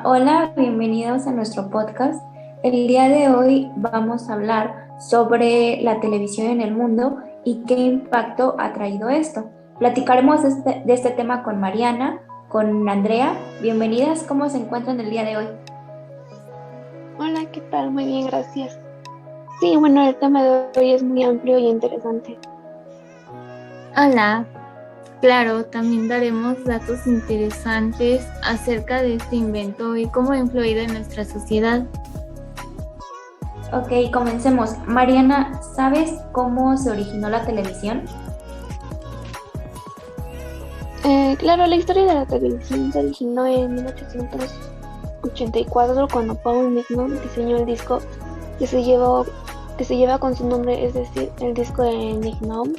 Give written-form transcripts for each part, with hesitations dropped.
Hola, bienvenidos a nuestro podcast. El día de hoy vamos a hablar sobre la televisión en el mundo y qué impacto ha traído esto. Platicaremos de este tema con Mariana, con Andrea. Bienvenidas, ¿cómo se encuentran el día de hoy? Hola, ¿qué tal? Muy bien, gracias. Sí, bueno, el tema de hoy es muy amplio y interesante. Hola, claro, también daremos datos interesantes acerca de este invento y cómo ha influido en nuestra sociedad. Ok, comencemos. Mariana, ¿sabes cómo se originó la televisión? Claro, la historia de la televisión se originó en 1884 cuando Paul Newman diseñó el disco que se lleva con su nombre, es decir, el disco de Newman.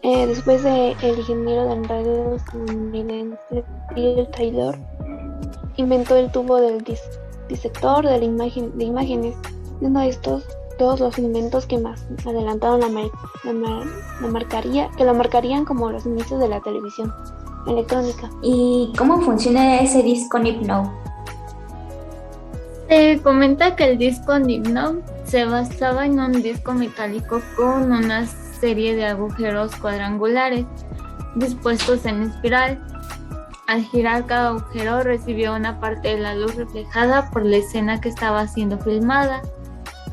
Después de el ingeniero de radio estadounidense Bill Taylor inventó el tubo del disector de imágenes, siendo estos todos los inventos que más adelantaron que lo marcarían como los inicios de la televisión electrónica. ¿Y cómo funciona ese disco Nipno? Se comenta que el disco Nibnov se basaba en un disco metálico con una serie de agujeros cuadrangulares dispuestos en espiral. Al girar cada agujero recibió una parte de la luz reflejada por la escena que estaba siendo filmada.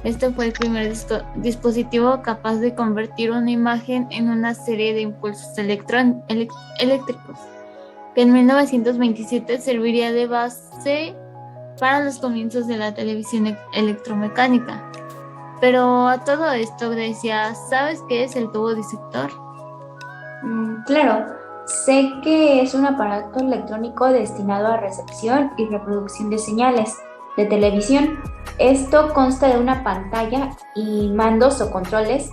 Este fue el primer dispositivo capaz de convertir una imagen en una serie de impulsos eléctricos, que en 1927 serviría de base para los comienzos de la televisión electromecánica. Pero a todo esto, Grecia, ¿sabes qué es el tubo disector? Claro, sé que es un aparato electrónico destinado a recepción y reproducción de señales de televisión. Esto consta de una pantalla y mandos o controles,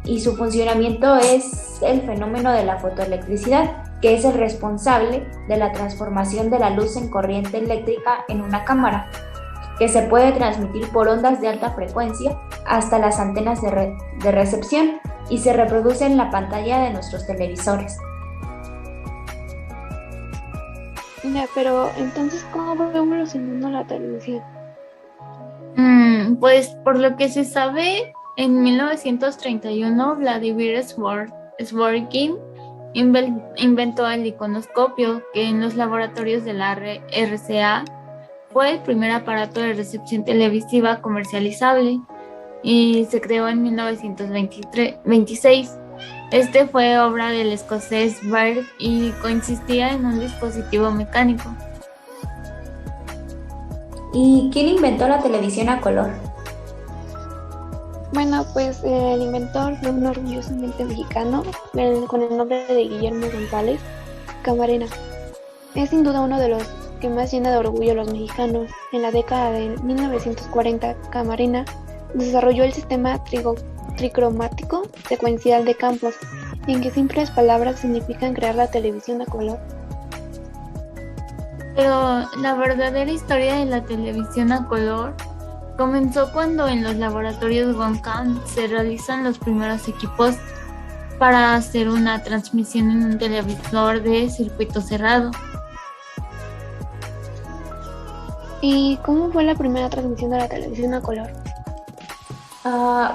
y su funcionamiento es el fenómeno de la fotoelectricidad, que es el responsable de la transformación de la luz en corriente eléctrica en una cámara, que se puede transmitir por ondas de alta frecuencia hasta las antenas de recepción y se reproduce en la pantalla de nuestros televisores. Ya, pero entonces, ¿cómo fue evolucionando la televisión? Pues por lo que se sabe, en 1931 Vladimir Zworykin inventó el iconoscopio, que en los laboratorios de la RCA fue el primer aparato de recepción televisiva comercializable y se creó en 1926. Este fue obra del escocés Baird y consistía en un dispositivo mecánico. ¿Y quién inventó la televisión a color? Bueno, pues el inventor fue un orgullosamente mexicano con el nombre de Guillermo González Camarena. Es sin duda uno de los que más llena de orgullo a los mexicanos. En la década de 1940, Camarena desarrolló el sistema tricromático secuencial de campos, en que simples palabras significan crear la televisión a color. Pero la verdadera historia de la televisión a color comenzó cuando en los laboratorios Goncam se realizan los primeros equipos para hacer una transmisión en un televisor de circuito cerrado. ¿Y cómo fue la primera transmisión de la televisión a color?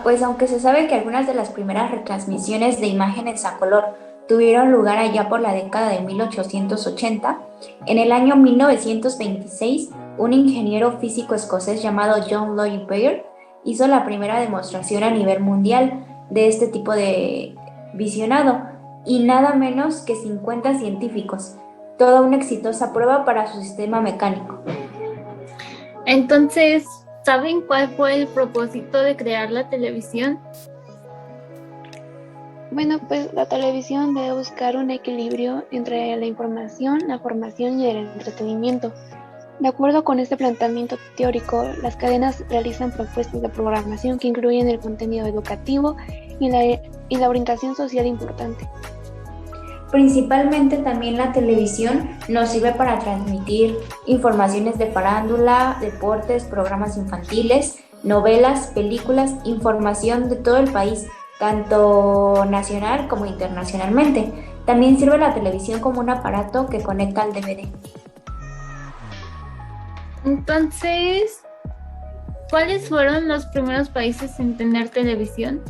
Pues aunque se sabe que algunas de las primeras retransmisiones de imágenes a color tuvieron lugar allá por la década de 1880, en el año 1926, un ingeniero físico escocés llamado John Lloyd Baird hizo la primera demostración a nivel mundial de este tipo de visionado, y nada menos que 50 científicos, toda una exitosa prueba para su sistema mecánico. Entonces, ¿saben cuál fue el propósito de crear la televisión? Bueno, pues la televisión debe buscar un equilibrio entre la información, la formación y el entretenimiento. De acuerdo con este planteamiento teórico, las cadenas realizan propuestas de programación que incluyen el contenido educativo y la orientación social importante. Principalmente también la televisión nos sirve para transmitir informaciones de farándula, deportes, programas infantiles, novelas, películas, información de todo el país, tanto nacional como internacionalmente. También sirve la televisión como un aparato que conecta al DVD. Entonces, ¿cuáles fueron los primeros países en tener televisión?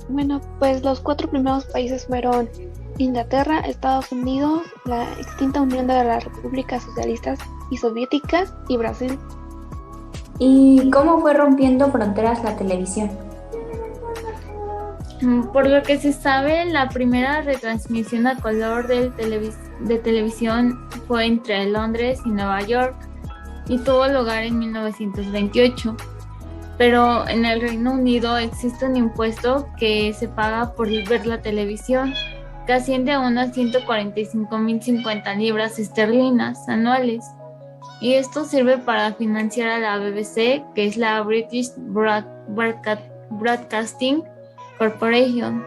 Bueno, pues los 4 primeros países fueron Inglaterra, Estados Unidos, la extinta Unión de las Repúblicas Socialistas y Soviéticas y Brasil. ¿Y cómo fue rompiendo fronteras la televisión? Por lo que se sabe, la primera retransmisión a color de televisión fue entre Londres y Nueva York y tuvo lugar en 1928. Pero en el Reino Unido existe un impuesto que se paga por ver la televisión, que asciende a unas 145.050 libras esterlinas anuales. Y esto sirve para financiar a la BBC, que es la British Broadcasting Corporation,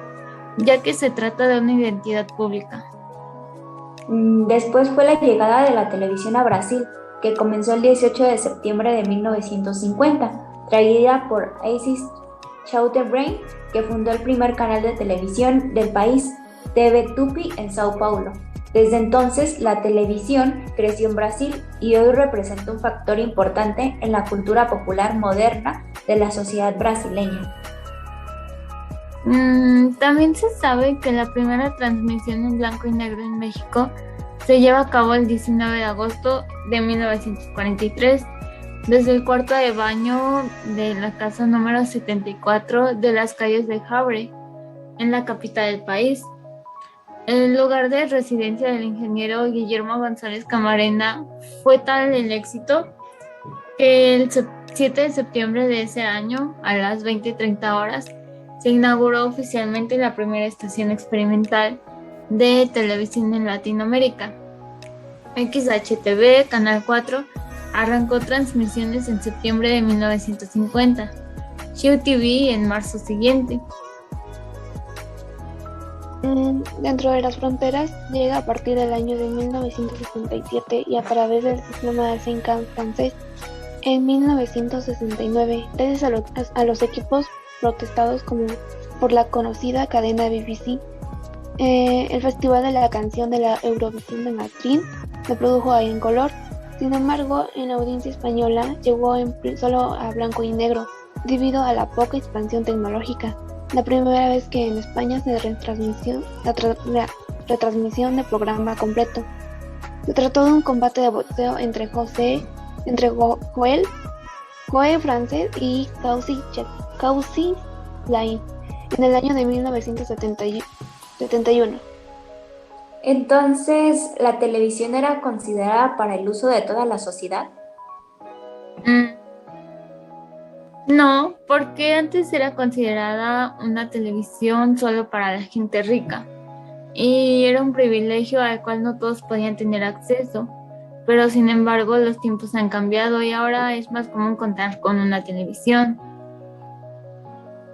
ya que se trata de una identidad pública. Después fue la llegada de la televisión a Brasil, que comenzó el 18 de septiembre de 1950, traída por Assis Chautebrain, que fundó el primer canal de televisión del país, TV Tupi, en Sao Paulo. Desde entonces, la televisión creció en Brasil y hoy representa un factor importante en la cultura popular moderna de la sociedad brasileña. También se sabe que la primera transmisión en blanco y negro en México se lleva a cabo el 19 de agosto de 1943 desde el cuarto de baño de la casa número 74 de las calles de Havre, en la capital del país. El lugar de residencia del ingeniero Guillermo González Camarena fue tal el éxito que el 7 de septiembre de ese año, a las 20:30 horas, se inauguró oficialmente la primera estación experimental de televisión en Latinoamérica. XHTV, Canal 4, arrancó transmisiones en septiembre de 1950, Xiu TV en marzo siguiente. Dentro de las fronteras llega a partir del año de 1967 y a través del sistema de 5 francés en 1969, gracias a los equipos protestados como por la conocida cadena BBC. El Festival de la Canción de la Eurovisión de Madrid se produjo ahí en color. Sin embargo, en la audiencia española llegó solo a blanco y negro, debido a la poca expansión tecnológica. La primera vez que en España se retransmitió la retransmisión de programa completo. Se trató de un combate de boxeo entre Joe francés y Caussy Lain en el año de 1971. Entonces, ¿la televisión era considerada para el uso de toda la sociedad? No, porque antes era considerada una televisión solo para la gente rica y era un privilegio al cual no todos podían tener acceso, pero sin embargo los tiempos han cambiado y ahora es más común contar con una televisión.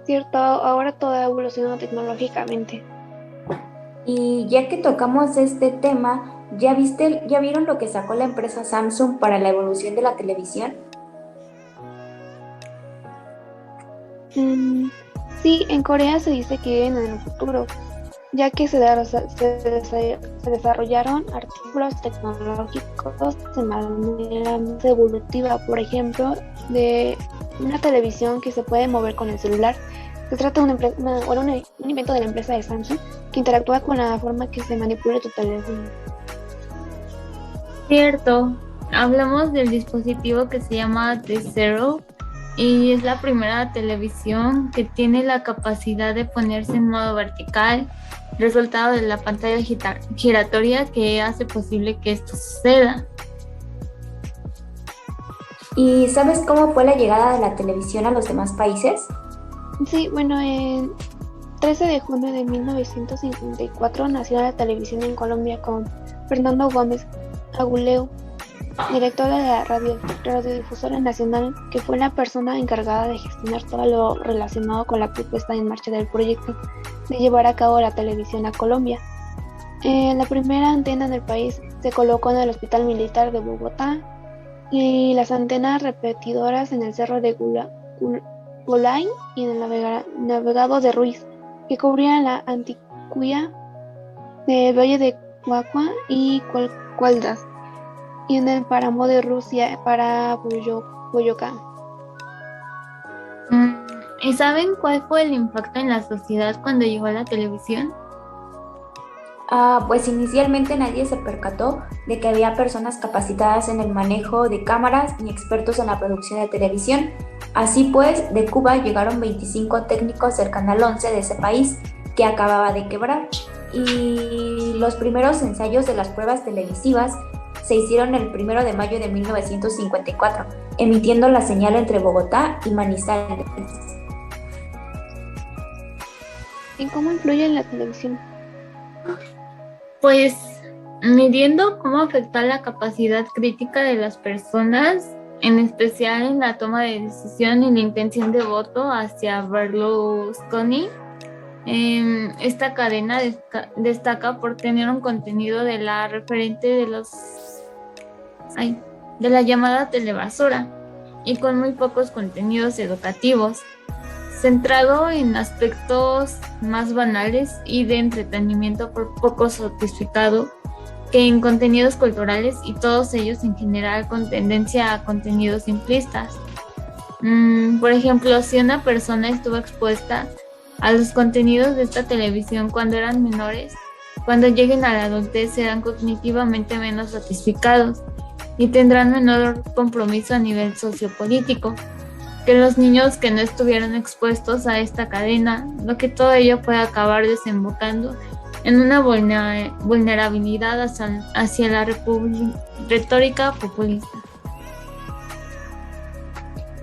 Cierto, ahora todo ha evolucionado tecnológicamente. Y ya que tocamos este tema, ¿ya vieron lo que sacó la empresa Samsung para la evolución de la televisión? Sí, en Corea se dice que viven en el futuro, ya que se desarrollaron artículos tecnológicos de manera más evolutiva, por ejemplo, de una televisión que se puede mover con el celular. Se trata de un invento de la empresa de Samsung que interactúa con la forma que se manipula tu teléfono. Cierto, hablamos del dispositivo que se llama The Zero y es la primera televisión que tiene la capacidad de ponerse en modo vertical, resultado de la pantalla giratoria que hace posible que esto suceda. ¿Y sabes cómo fue la llegada de la televisión a los demás países? Sí, bueno, en 13 de junio de 1954 nació la televisión en Colombia con Fernando Gómez Aguleo, director de la Radiodifusora Nacional, que fue la persona encargada de gestionar todo lo relacionado con la puesta en marcha del proyecto de llevar a cabo la televisión a Colombia. La primera antena del país se colocó en el Hospital Militar de Bogotá y las antenas repetidoras en el Cerro de Golay y en el Navegado de Ruiz, que cubrían la Antioquia del Valle de Cuacua y Caldas. y en el páramo de Rusia para Boyacá. ¿Y saben cuál fue el impacto en la sociedad cuando llegó la televisión? Pues inicialmente nadie se percató de que había personas capacitadas en el manejo de cámaras ni expertos en la producción de televisión. Así pues, de Cuba llegaron 25 técnicos del Canal 11 de ese país que acababa de quebrar. Y los primeros ensayos de las pruebas televisivas se hicieron el 1 de mayo de 1954, emitiendo la señal entre Bogotá y Manizales. ¿En cómo influye en la televisión? Pues midiendo cómo afecta la capacidad crítica de las personas, en especial en la toma de decisión y la intención de voto hacia Berlusconi. Esta cadena destaca por tener un contenido de la referente de la llamada telebasura y con muy pocos contenidos educativos, centrado en aspectos más banales y de entretenimiento por poco sofisticado que en contenidos culturales, y todos ellos en general con tendencia a contenidos simplistas. Por ejemplo, si una persona estuvo expuesta a los contenidos de esta televisión cuando eran menores, cuando lleguen a la adultez serán cognitivamente menos sofisticados y tendrán menor compromiso a nivel sociopolítico que los niños que no estuvieron expuestos a esta cadena, lo que todo ello puede acabar desembocando en una vulnerabilidad hacia la retórica populista.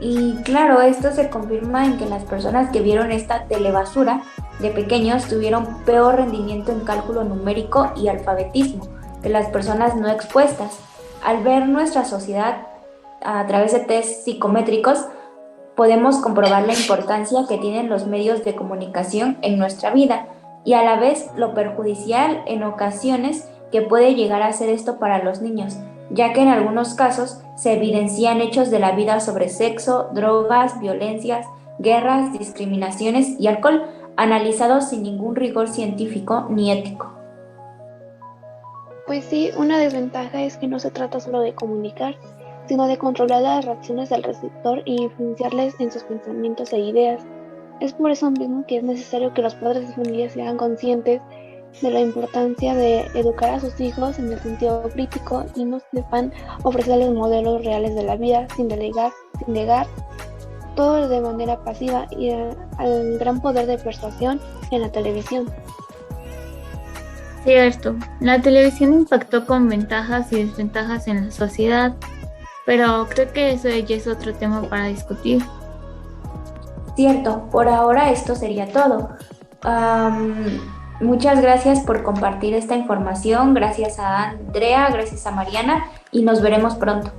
Y claro, esto se confirma en que las personas que vieron esta telebasura de pequeños tuvieron peor rendimiento en cálculo numérico y alfabetismo que las personas no expuestas. Al ver nuestra sociedad a través de test psicométricos, podemos comprobar la importancia que tienen los medios de comunicación en nuestra vida y a la vez lo perjudicial en ocasiones que puede llegar a ser esto para los niños, ya que en algunos casos se evidencian hechos de la vida sobre sexo, drogas, violencias, guerras, discriminaciones y alcohol, analizados sin ningún rigor científico ni ético. Pues sí, una desventaja es que no se trata solo de comunicar, sino de controlar las reacciones del receptor e influenciarles en sus pensamientos e ideas. Es por eso mismo que es necesario que los padres de familia sean conscientes de la importancia de educar a sus hijos en el sentido crítico y no sepan ofrecerles modelos reales de la vida sin negar, todo de manera pasiva y al gran poder de persuasión en la televisión. Cierto, la televisión impactó con ventajas y desventajas en la sociedad, pero creo que eso ya es otro tema para discutir. Cierto, por ahora esto sería todo. Muchas gracias por compartir esta información, gracias a Andrea, gracias a Mariana y nos veremos pronto.